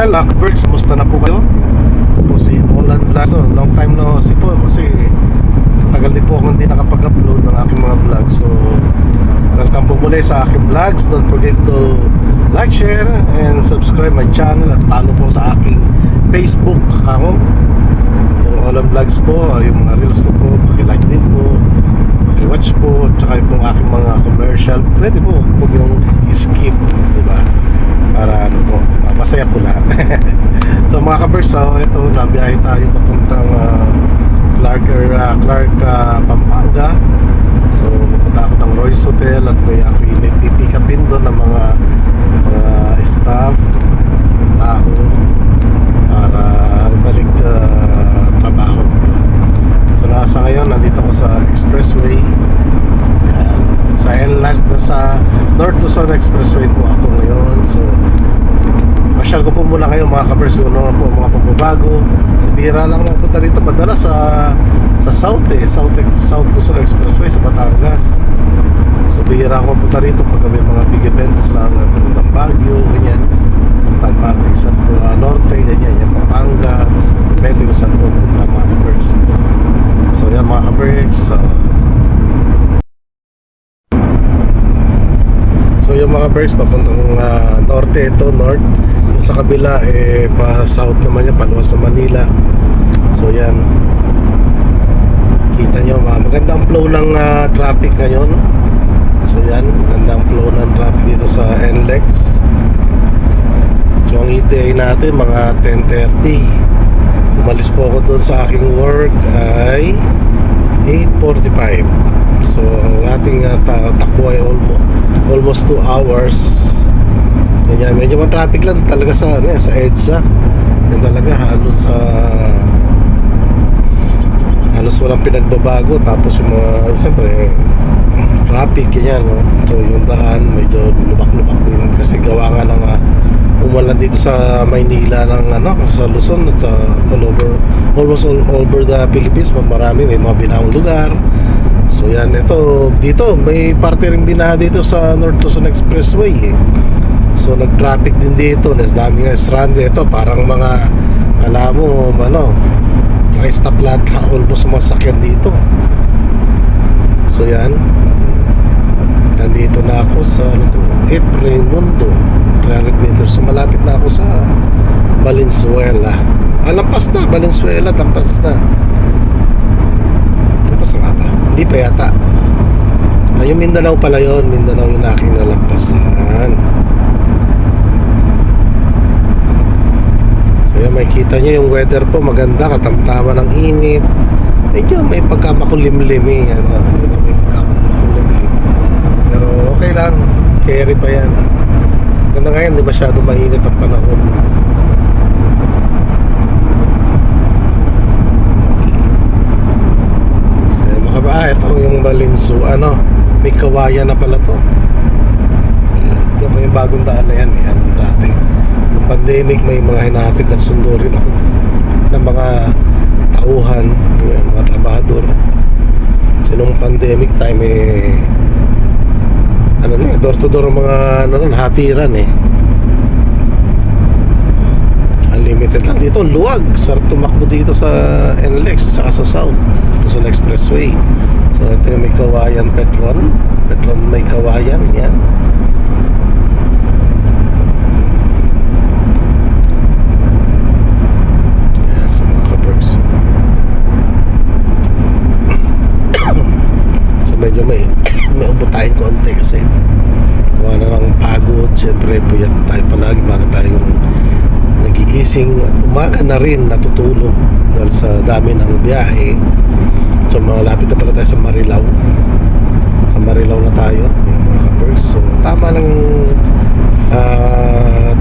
Hello, Berks, musta na po kayo? Ito po si Olan Lazo. Long time no see po kasi tagal din po akong hindi nakapag-upload ng aking mga vlogs. So, welcome po muli sa aking vlogs. Don't forget to like, share, and subscribe my channel at follow po sa aking Facebook account. Yung Olan Vlogs po, yung mga reels ko po, paki-like din po, paki-watch po, tsaka yung aking mga commercial. Pwede po, huwag yung skip, diba? Para ano po, masaya po lahat. So mga kabers, ito, nabiyahe tayo papuntang Clark, Pampanga. So pupunta ako ng Royce Hotel at may pipick upin doon ng mga staff, tao para ibalik sa trabaho. So nasa ngayon, nandito ako sa Expressway. Sa North Luzon Expressway po ako ngayon. So masyal ko po muna kayo mga kabers, ano po mga pagbabago. Sa bihira lang mapunta rito, madalas sa South Luzon Expressway sa Batangas. So bihira ako mapunta rito pag may mga big events lang, puntang Baguio, ganyan, puntang party sa Norte, ganyan, yung Pampanga, depende kung saan pupunta mga kabers. So yan mga kabers, so yung mga birds papuntang norte, ito north. Yung sa kabila pa south naman yan, paluwas sa Manila. So yan, kita nyo magandang flow ng traffic ngayon. So yan, magandang flow ng traffic dito sa NLEX. So ang ETA natin mga 10:30. Umalis po ako doon sa aking work ay 8:45. So ang ating takbo ay almost 2 hours. Ganyan, medyo traffic lang talaga sa EDSA. Yan talaga halos walang pinagbabago. Tapos yung mga siyempre traffic ganyan, no? So yung daan medyo lubak-lubak din kasi gawa nga ng umulan dito sa Maynila ng sa Luzon at almost all over the Philippines. Marami, may mga binaong lugar. So yan, dito may parte rin binaha dito sa North Luzon Expressway So nag-traffic din dito, dami nga stranded. Ito parang mga kala mo naka-stop lahat almost mga sakyan dito. So yan, nandito na ako sa Raimundo 300 meters. So malapit na ako sa Valenzuela. Lampas na, Valenzuela, lampas na. Lampas nga ba? Hindi pa yata. Yung Mindanao pala yun. Mindanao yung aking nalampasan. So yan, makikita nyo yung weather po. Maganda, katamtama ng init. Medyo may pagkamakulimlim medyo may pagkamakulimlim. Pero okay lang, carry pa yan. Ganda nga yan, di masyado mainit ang panahon. Ito yung Valenzuela, may kawayan na pala to. Ito pa yung bagong daan na yan, dati yung pandemic may mga hinahatid at sundo rin ako ng mga tauhan, mga trabahador. Kasi nung pandemic time door to door mga hatiran unlimited lang dito, luwag, sarap tumakbo dito sa NLEX saka sa South Luzon Expressway. So ito yung may kawayan Petron may kawayan yan. Yan sa mga kabergs. So medyo may ubutahin konti kasi gawa na ng pagod. Siyempre puyat tayo palagi bago tayong nagigising at umaga na rin natutulog dahil sa dami ng biyahe. So malapit na pala tayo sa Marilao. Sa Marilao na tayo mga kabers. So tama lang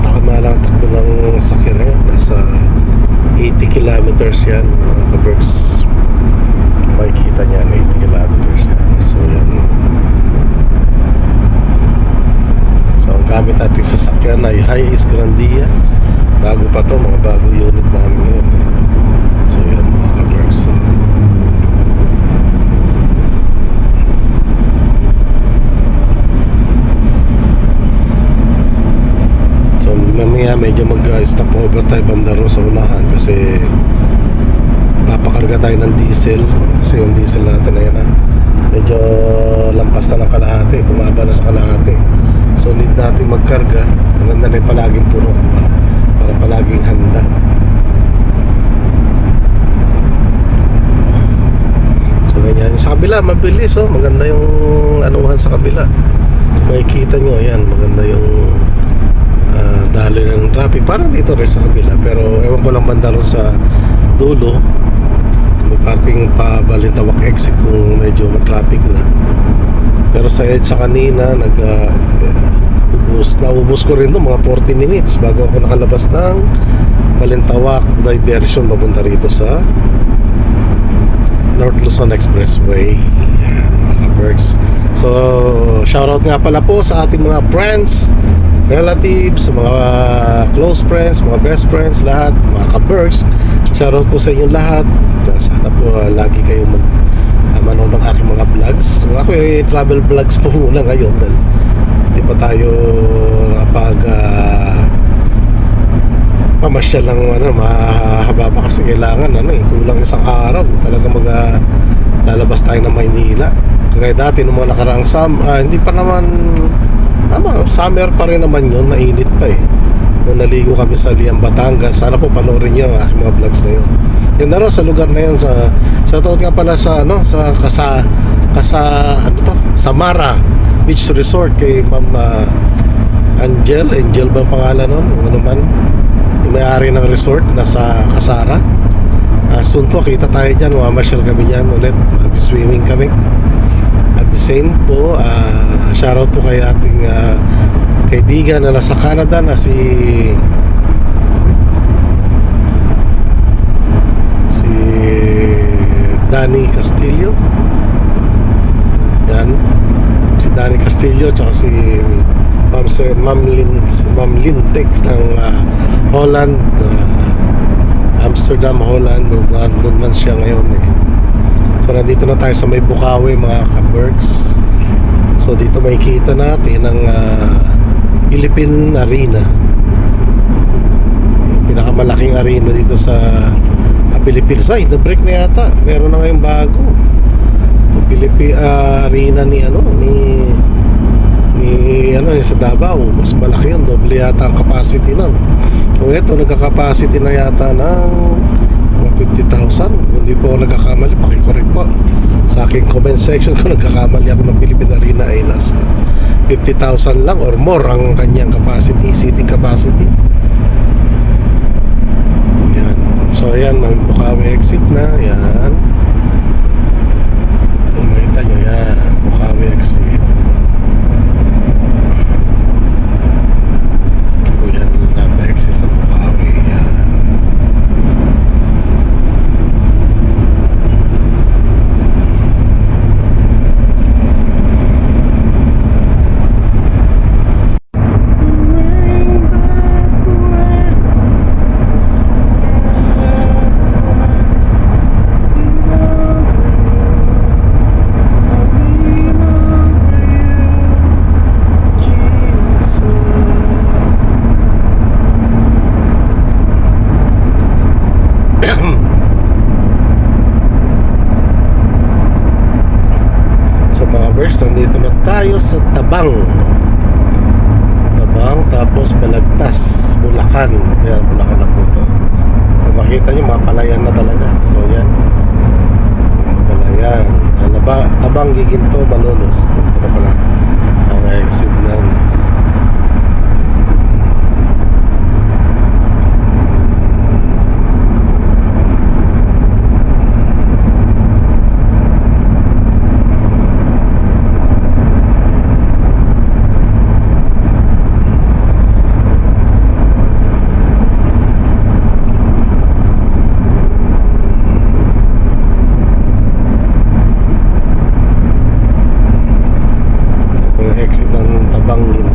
takbo ng sakyan na yun. Nasa 80 kilometers yan mga kabers. Makikita niya 80 kilometers yan. So yan. So ang gamit natin sa sakyan ay Hiace Grandia. Bago pa to, mga bago unit namin ngayon. So yan mga kabers. So mamaya mamaya medyo mag-stop over tayo banda ron sa unahan kasi papakarga tayo ng diesel kasi yung diesel natin ayan na medyo lampas na ng kalahati, bumaba na sa kalahati, so need natin magkarga. Maganda na yung palaging puno, diba? Para palaging handa. So ganyan, sa kabila mabilis, oh. Maganda yung anuhan sa kabila, kung makikita nyo, ayan, maganda yung daloy ng traffic, parang dito rin sa kabila, pero ewan ko lang banda ron sa dulo, may parting pa-Balintawak exit kung medyo ma-traffic na. Pero sa EDSA kanina naubos ko rin mga 40 minutes bago ako nakalabas ng Balintawak diversion papunta rito sa North Luzon Expressway. Yan, mga ka-Berks. So shoutout nga pala po sa ating mga friends, relatives, mga close friends, mga best friends, lahat, mga ka-Berks. Shoutout po sa inyo lahat. Sana po lagi kayong manood ng aking mga vlogs. So, ako travel vlogs po muna ngayon dahil hindi pa tayo nakapag pamasyal lang, mahaba pa kasi kailangan kulang isang araw talaga lalabas tayo ng Maynila. Kaya dati nung mga nakaraang hindi pa naman summer pa rin naman yun, mainit pa nung naligo kami sa Liang, Batangas. Sana po panoorin nyo ang aking mga vlogs na yun. Yun na rin sa lugar na yun, sa taot nga pala sa Samara Beach Resort kay Ma'am Angel ba ang pangalan nun? Ano man, yung may-ari ng resort nasa Kasara. Soon po kita tayo dyan, mamasyal kami dyan ulit, mag-swimming kami. At the same po, shoutout po kay ating kaibigan na nasa Canada na si Danny Castillo. Yan, si Danny Castillo tsaka si Ma'am Lintex ng Holland, Amsterdam, Holland. Doon man siya ngayon So nandito na tayo sa may Bukawi, mga ka-Berks. So dito makikita natin ang Philippine Arena, yung pinakamalaking arena dito sa Philippines. Ay, na-break na yata. Meron na ngayong bago. Yung Philippine Arena ni sa Davao. Mas malaki yun. Doble yata ang capacity nun. Kung ito, nagka-capacity na yata ng mga 50,000. Hindi po ako nagkakamali. Pakicorrect po sa aking comment section kung nagkakamali ako ng Philippine Arena ay nasa 50,000 lang or more ang kanyang capacity, seating capacity. So ayan, may Bukawi exit na. Yan, makita nyo yan, Bukawi exit. O yan, napa-exit ng Bukawi. Yan. Nandito na tayo sa Tabang, tapos Balagtas, Bulacan. Yan, Bulacan na po ito. Makita nyo, mga palayan na talaga. So yan, palayan, Tabang, Giginto, Malolos. Ito na pala ang exit ng exit ng Tabang.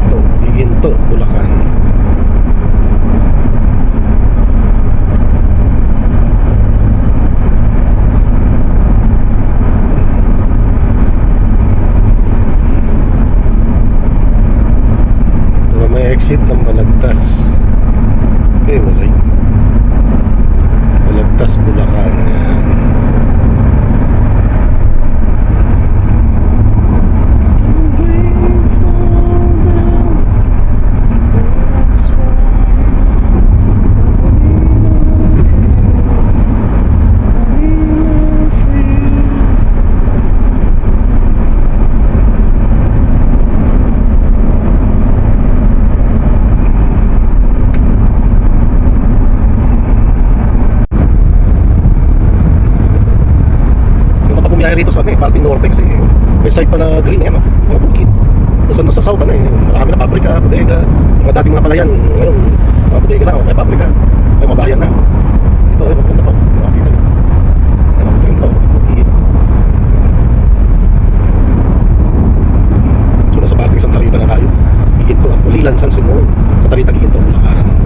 Okay, walay. Balagtas, Bulacan. Yan. Bumiyahe rito sa parting norte kasi may site pa na green, yan, mga bukid. Nasa south na marami na pabrika, bodega. Mga dating mga palayan, ngayon mga bodega na, may pabrika, may mga bayan na. Ito ay maganda pa, makakita nyo. Ano, green pa, bukid. So nasa parting Santa Rita na tayo. Giginto at Pulilan, San Simon. Santa Rita, Giginto, Bulacan.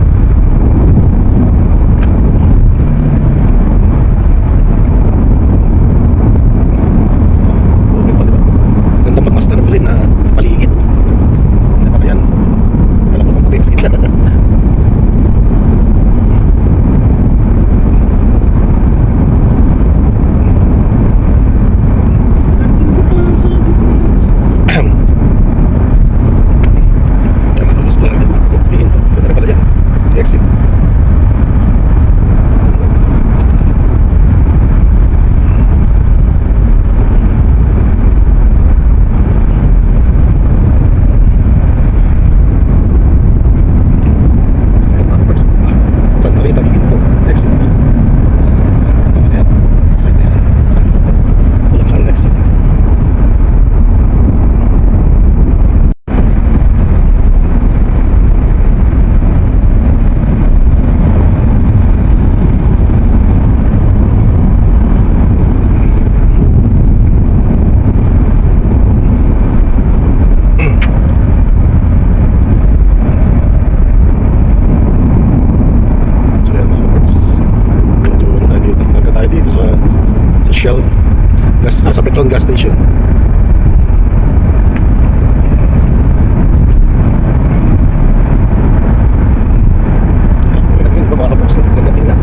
Sa petrol gas station. Di ba mga kapos? Ganda tingnan.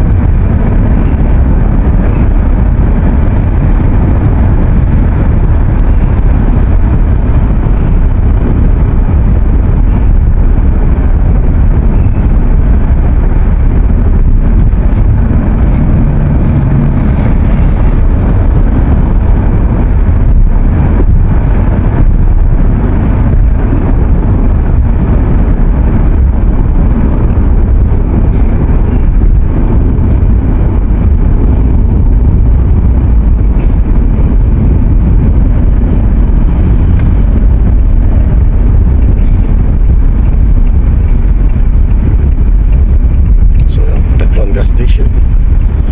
Gas station.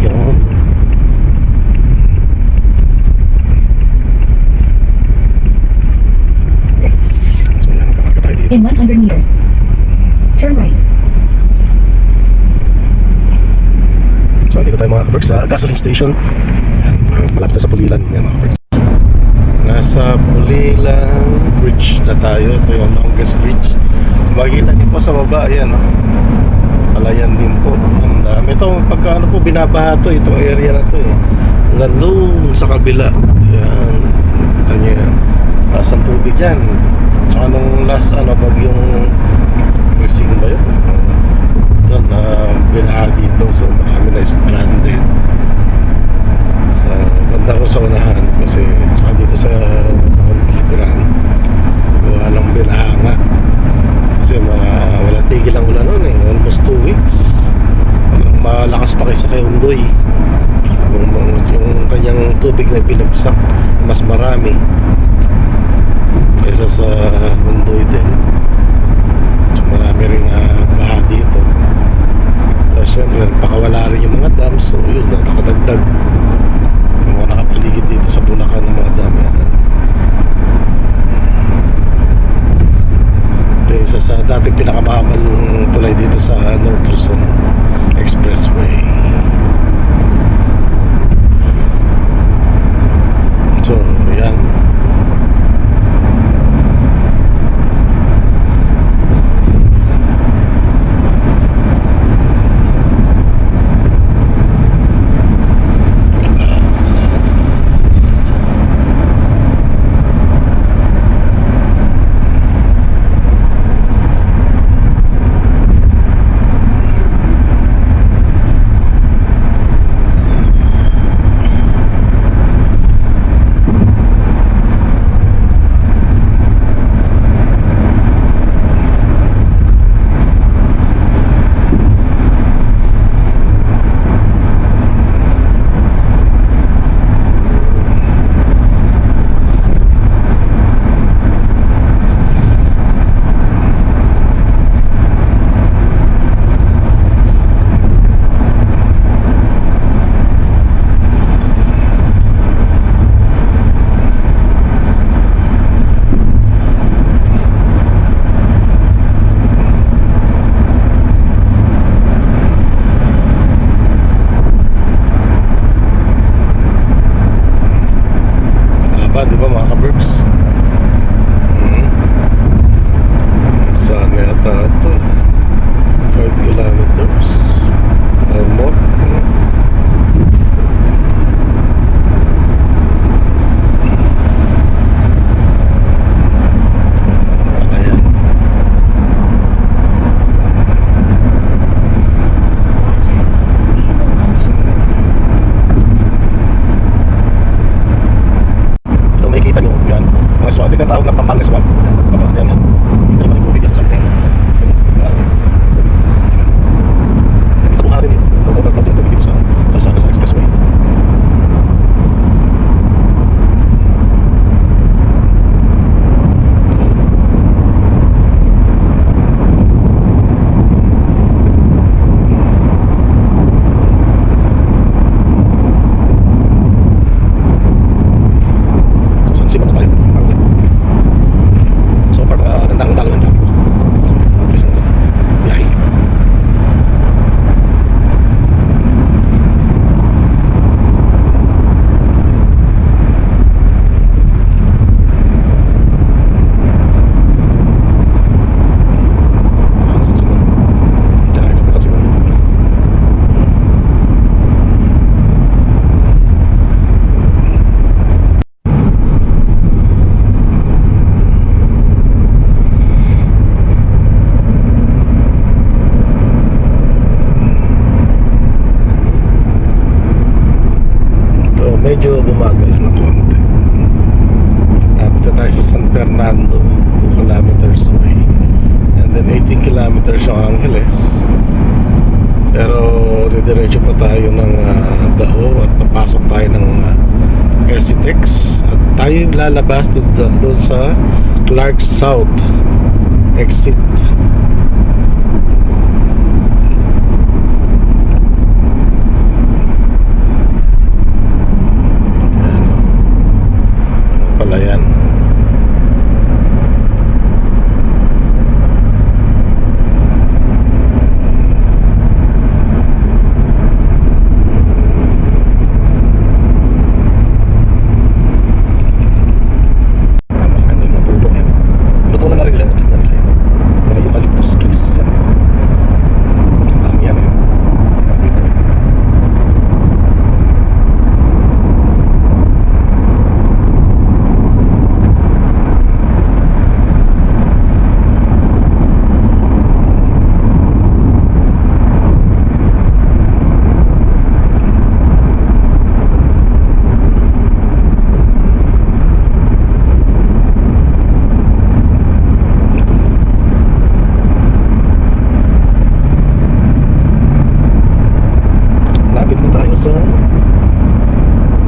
Yan. So yan, kakarga tayo dito. In 100 meters, turn right. So dito tayo mga kaberks sa gasoline station. Yan, malapit na sa Pulilan. Yan mga kaberks. Nasa Pulilan Bridge na tayo. Ito yung longest bridge. Makikita niyo po sa baba. Ayan, no? Palayan din po. Ang dami. Ito, pagka ano po, binabaha to. Itong area na to eh. Hanggang doon sa kabila. Yan. Kita nyo yan. Taas ang tubig yan. Tsaka nung last, bagyong Rising ba yun? Yan, binaha dito. So, marami na stranded. Sa banda ko sa unahan. Kasi, tsaka dito sa likuran. Gawa ng binaha nga. Kasi wala tigil ang ulan nun eh. Almost 2 weeks. Malakas pa kaysa kay Undoy. Yung kanyang tubig na binagsak mas marami kaysa sa Undoy din. So marami rin baha dito. Tapos syempre nagpakawala rin yung mga dam. So yun, nakadagdag yung mga nakapaligid dito sa Bulacan ng mga dam yan. Isa sa dating pinakamahamal tulay dito sa North Luzon Expressway. So, yan. kilometers yung Angeles. Pero didiretso pa tayo ng Dao at papasok tayo ng SCTEX at tayo yung lalabas doon sa Clark South exit. Pala yan. Sa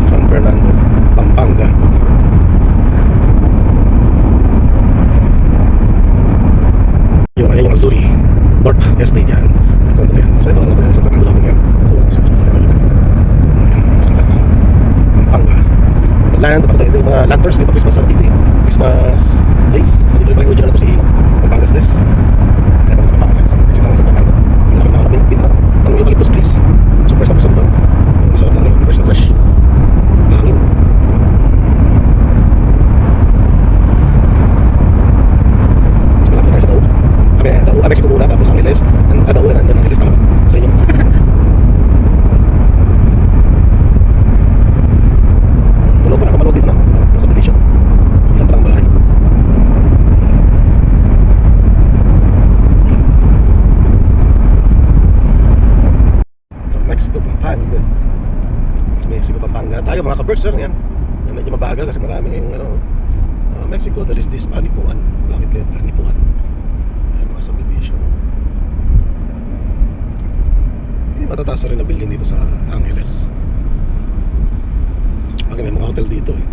San Fernando, Pampanga. Yung Azuri North Estate yan. Kontra yan. So ito ano tayo, San Fernando lang yan. So Azuri, San Fernando, Pampanga. Land, tapos ito yung mga lanterns dito, Christmas dito eh. Christmas lace. Dito yung original na po si Pampanga's Nest. Kaya pa Pampanga, sa Fernando. Ang laki na pinipin na ang eucalyptus trees. Super sa dito. Masarap na rin, fresh na fresh. Hangin. Malapit tayo sa Dao. Dao, Mexico muna, tapos Angeles. Dao yan, Angeles tama. Sa inyo. Tulo pa na kamalot dito na. Sa subdivision. Ilan pa lang bahay. So, Mexico, Pampanga. Mexico, Pampanga na tayo mga ka-birds, sir. Yan. Medyo mabagal kasi marami yung Mexico, there is this Panipuan. Bakit kaya Panipuan? Mga subdivision. Matataas na rin na building dito sa Angeles. Bakit may mga hotel dito eh.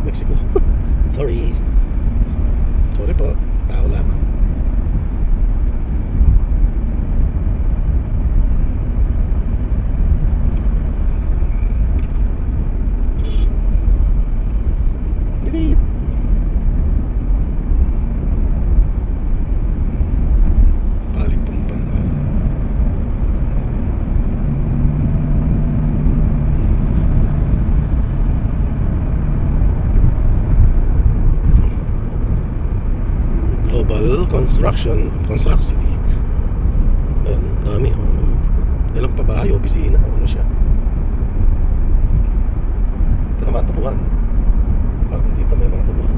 Mexico. Sorry po, tao lamang. Bilit. Palit Pampanga. Construct City. Ayan, dami. Ilang pa bahay, opisina, ano siya. Ito naman, tapuan. Parang dito may mga tapuan.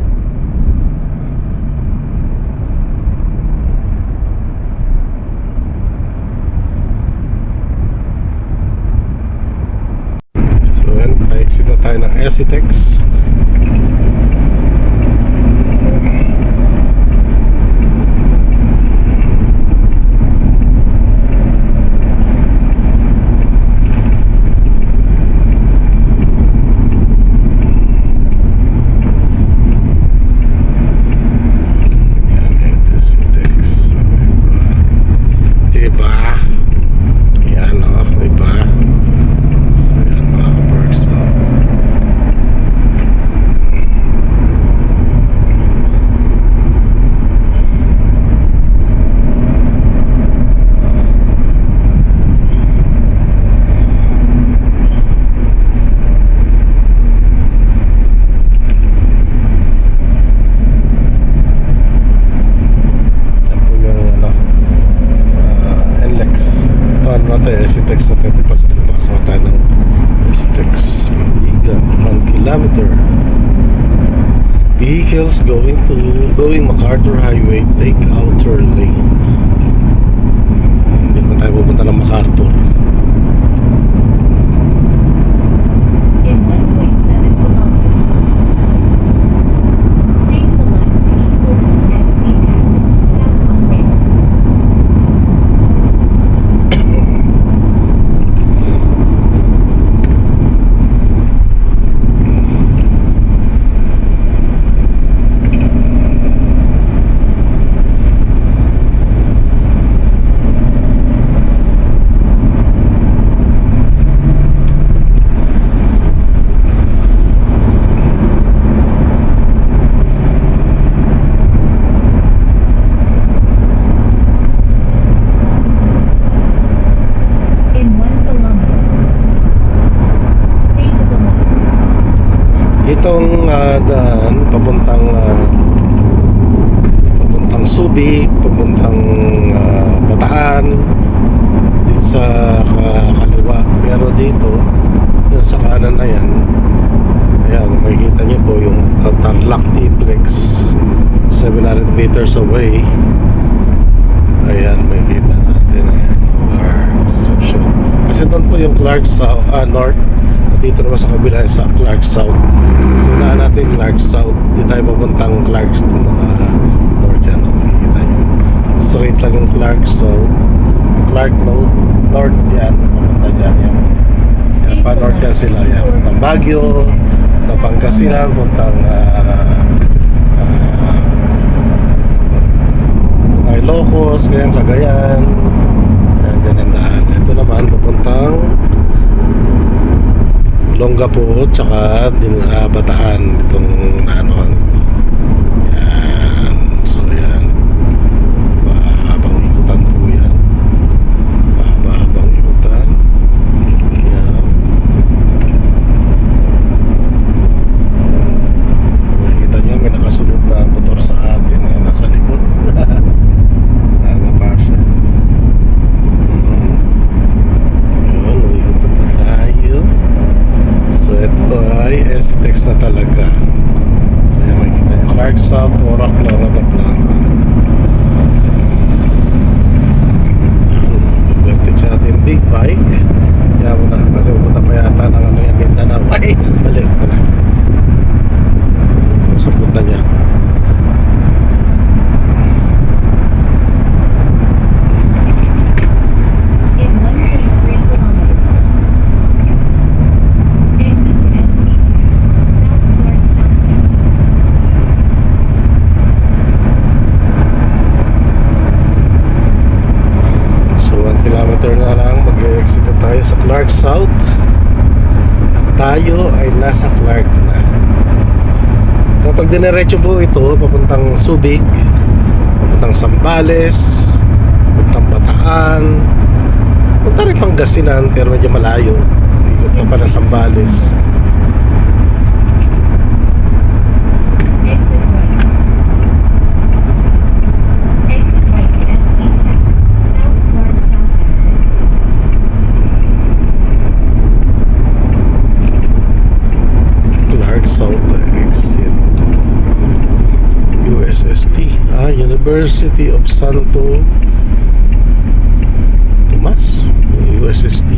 So yan, exit na tayo ng SCTEX. SCTEX na tayo papasok tayo ng SCTEX Mabiga 1 kilometer. Vehicles going MacArthur Highway, take outer lane. Hindi naman tayo pupunta ng MacArthur. In 1.7 kilometers. Stay to the left to E4 SC Tax, south on ramp. In 1 kilometer. Stay to the left. Itong daan papuntang Subic, papuntang Bataan dito sa kaliwa. Pero dito yung sa kanan na yan, ayan, makikita niyo po yung Tarlac T-Plex 700 meters away. Ayan, makikita natin, ayan, Clark section. Kasi doon po yung Clark South, North. Dito naman sa kabila sa Clark South. So unahan natin Clark South. Dito tayo papuntang Clark North yan. Makikita nyo. Straight lang yung Clark South. Clark North yan. Papunta dyan yan. Stay to the Pa-north yan left. sila yan. E4 Puntang Baguio, SC Tax, puntang south on Pangasinan, ramp. puntang Ilocos, ganyan, Cagayan. Yan, ganyan daan. Ito naman papuntang Olongapo, tsaka Bataan, itong naanohan ko. Yan. So yan, mahabang ikutan po yan. Mahabang ikutan. Yan. Makikita nyo, may nakasunod na motor sa atin. Ayan, nasa likod. Nakapa siya. Yun, uikot na tayo. So ito ay SC-Tex na talaga. So yan, makikita nyo, Clark South, Porac, Florida Blanca. Vertex sa ating big bike. Kaya mo na, kasi pupunta pa yata ng ano yan, Mindanao. Ay, mali pala. Sa punta niya. In 1.3 kilometers. Exit to SC Tax, South Clark South exit. So 1 kilometer na lang, mag-exit na tayo sa Clark South. At tayo ay nasa Clark na. Kapag dinerecho po ito, papuntang Subic, papuntang Zambales, papuntang Bataan, punta rin Pangasinan, pero medyo malayo. Ikot na pa ng Zambales. Exit right. Exit right to SC Tax, South Clark South exit. Clark South exit. USST, University of Santo Tomas, USST.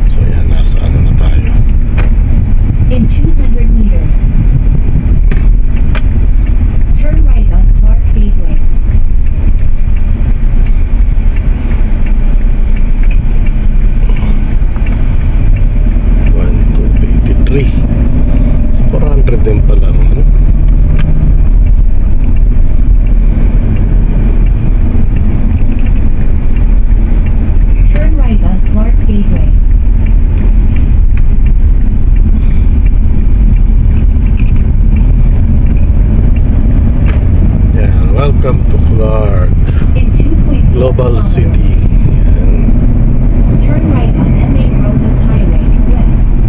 So yan, nasa ano na tayo. In 200 meters. Turn right on Clark Gateway. One, two, 83. So 400 din pa lang, ano? Turn right on Clark Gateway. Yan, welcome to Clark In 2.4 Global kilometers. City. Yan. Turn right on M8 Rojas Highway, west.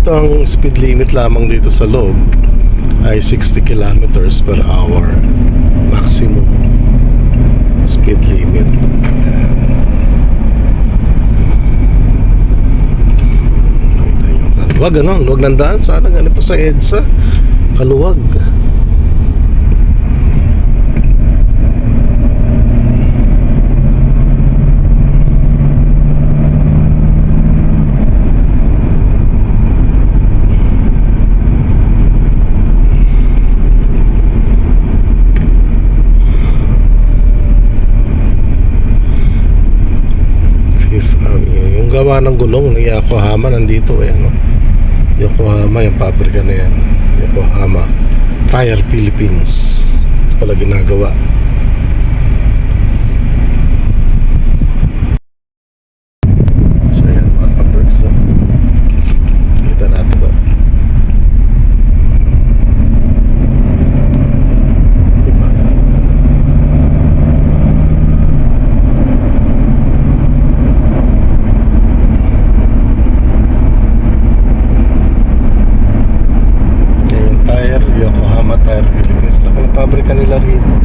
Dito ang speed limit lamang dito sa loob ay 60 kilometers per hour maximum speed limit. Ayan. Wag ano, wag ng daan. Sana ganito sa EDSA. Kaluwag. Yung gawa ng gulong ng Yokohama nandito eh, ano? Yokohama, yung pabrika na yan. Yokohama Tire Philippines. Ito pala ginagawa. So yan mga ka-perks, so kita natin ba? Diba? Yokohama Tire Philippines. Laki ng pabrika nila rito.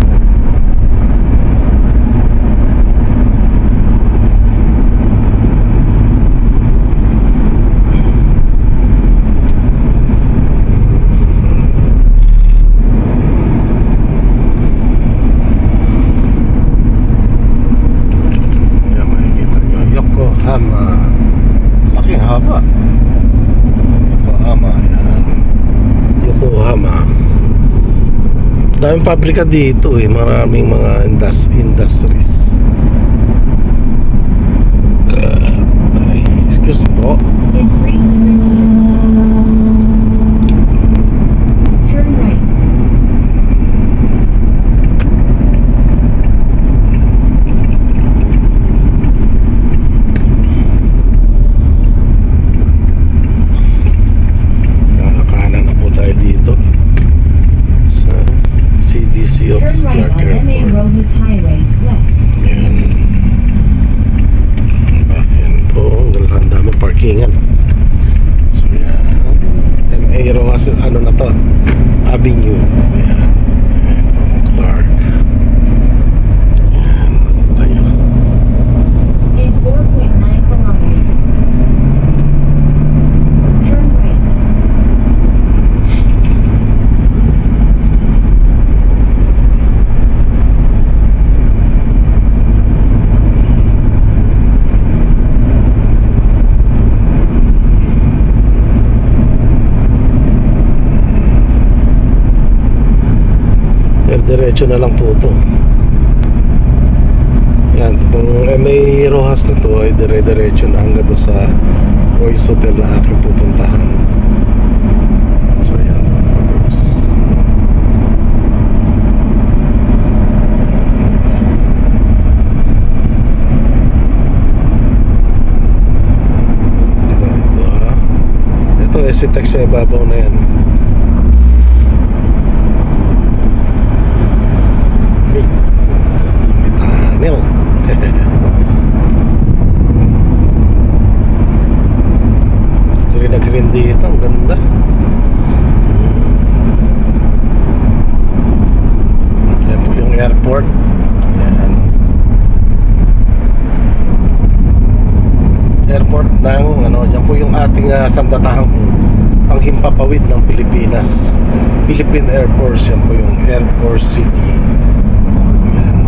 Yan, makikita nyo Yokohama. Laking haba. Yokohama. Yan, Yokohama. Daming pabrika dito eh. Maraming mga industries. Ay, excuse po. In 300 meters, turn right. Nakakanan na po tayo dito sa CDC of Turn right Clark on MA Airport. Rojas Highway, west. Ayan. Diba? Ayan po. Ang dami parkingan. So yan. MA Rojas, ano na to? Avenue. Ayan. Ayan po. Clark. Ayan. Tayo. In 4.9 kilometers, turn right. Diretso na lang po ito. Yan, kung MA Rojas na to ay dire-diretso na hanggang doon sa Royce Hotel na aking pupuntahan. So yan mga ka-perks. Diba? Ito SCTEX sa ibabaw na yan. May tunnel. Green na green dito. Ang ganda. Yan po yung airport. Yan. Airport ng ano, yan po yung ating sandatahang panghimpapawid ng Pilipinas. Philippine Air Force. Yan po yung Air Force City. Yan.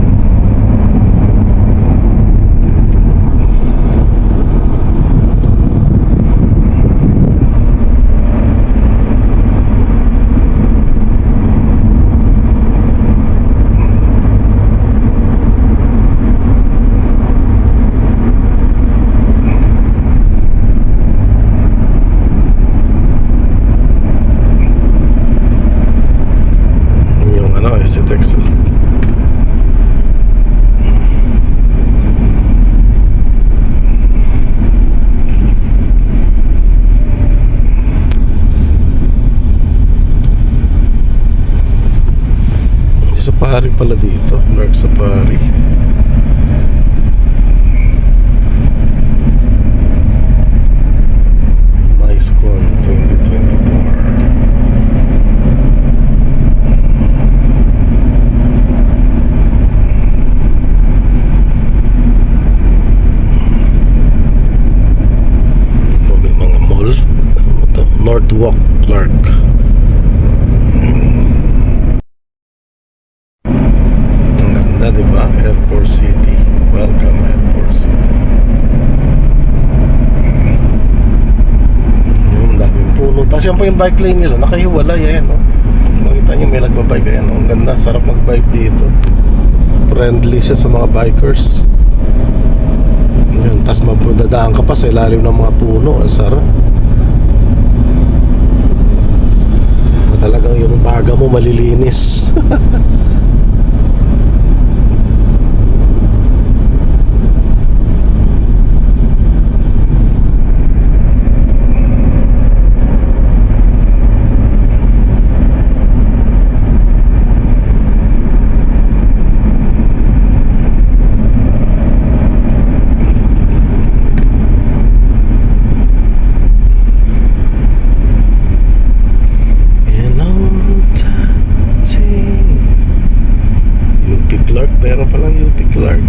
SCTEX. Safari pala dito, Clark Safari. Mais Con 2024. Ito may mga mall. Ito, Northwalk, Clark. Ang ganda, diba? Airport City. Welcome, Airport City. Yung daming puno. Tapos yan po yung bike lane nila. Nakahiwalay, ayan, no? Makita nyo, may nagbabike. Ayan, no? Ang ganda. Sarap magbike dito. Friendly siya sa mga bikers. Yun. Tapos mapudadaan ka pa sa ilalim ng mga puno. Ang sarap. Talagang yung baga mo malilinis. UP Clark, meron palang UP Clark.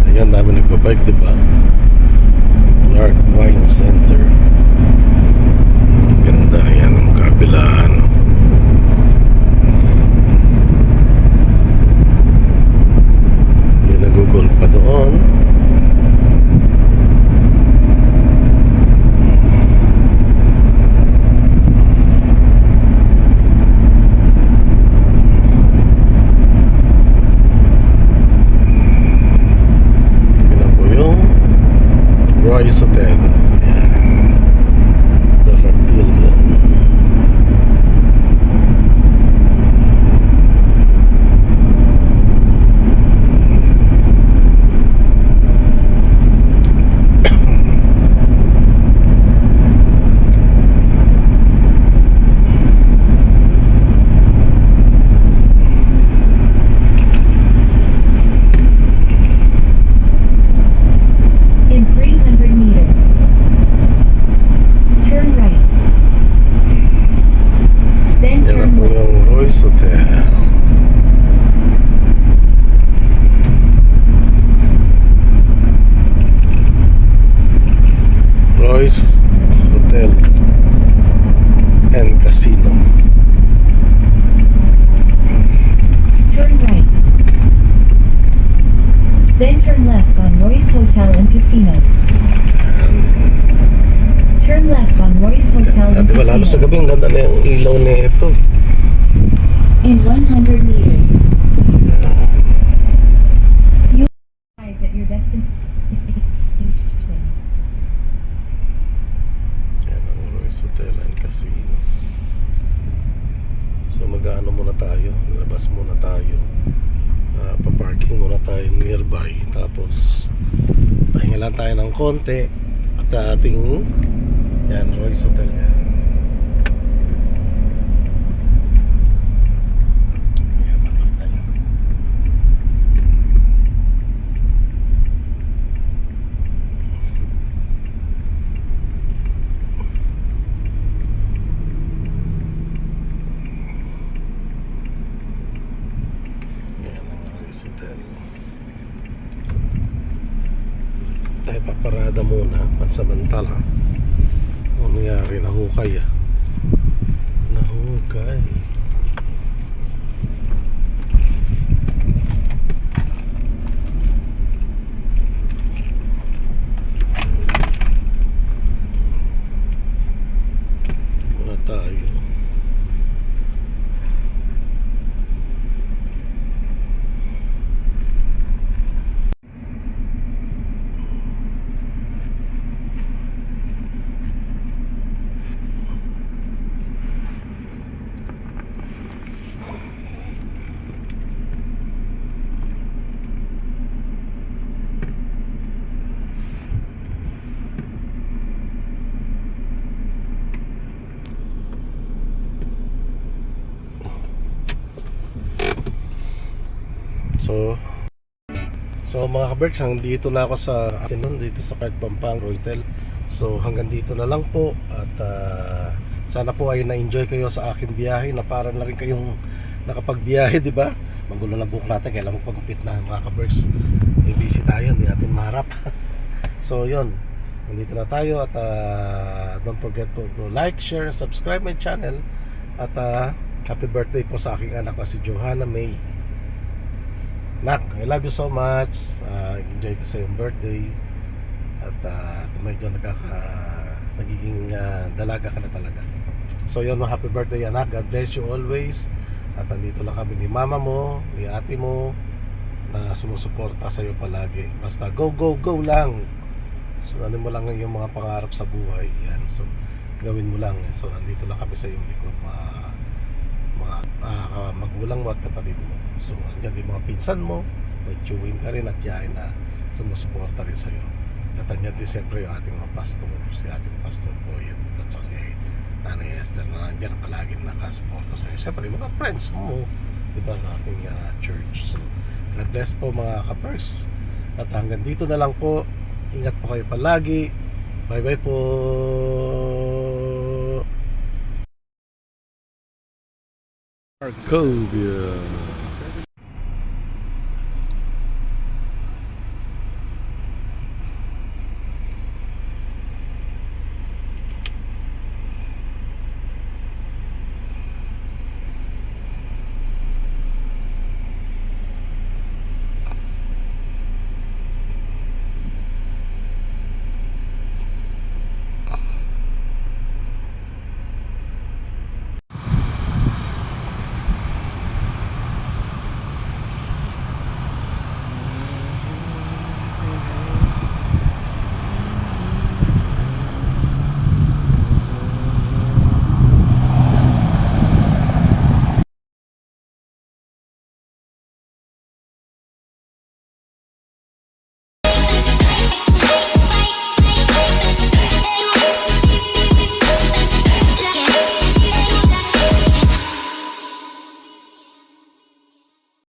Ayan, dami nagbabike, diba? Clark Wine Center. Ganda, yan ang kabilaan. Hindi nagugol pa doon. Royce Hotel. Ayan. The Pavilion. In 300 meters, turn right. Then Yan na turn po left. yung Royce Hotel. Royce Hotel and Casino. Turn right. Then turn left on Royce Hotel and Casino. Turn left on Royce Hotel and Diba lalo sa Casino. gabi ang ganda na yung ilaw na ito. In 100 meters, you arrived at your destination. Yan ang Royce Hotel and Casino. So mag-ano muna tayo, labas muna tayo. Pa-parking muna tayo nearby. Tapos pahinga lang tayo ng konti. At ating yan, Royce Hotel yan. Yan, makita nyo. Yan ang Royce Hotel. Tayo paparada muna pansamantala. Ano nangyari? Nahukay ah. Nahukay. Muna tayo. So mga kaberks, dito na ako sa afternoon dito sa Park Pampang Roytel. So hanggang dito na lang po at sana po ay na-enjoy kayo sa aking biyahe na para na rin kayong nakapagbiyahe, di ba? Magulo na buhok natin, kailangan magpagupit na mga kaberks. May busy tayo, hindi natin maharap. So yun, nandito na tayo at don't forget to like, share, subscribe my channel. At happy birthday po sa aking anak na si Johanna May. Nak, I love you so much. Enjoy ka sa iyong birthday. At medyo nagiging dalaga ka na talaga. So yun, happy birthday anak. God bless you always. At andito lang kami ni mama mo, ni ate mo, na sumusuporta sa iyo palagi. Basta go, go, go lang. So ano mo lang yung mga pangarap sa buhay. Yan. So gawin mo lang. So nandito lang kami sa iyong likod, mga magulang mo at kapatid mo. So andyan din mga pinsan mo, may chewin ka rin at yain na sumusuporta rin sa iyo. At andyan din siyempre yung ating mga pastor, si ating pastor Boyet at saka si Nanay Esther na nandyan na palagi nakasuporta sa iyo. Siyempre yung mga friends mo, diba, sa ating church. So God bless po mga kapers. At hanggang dito na lang po. Ingat po kayo palagi. Bye bye po. Arcovia.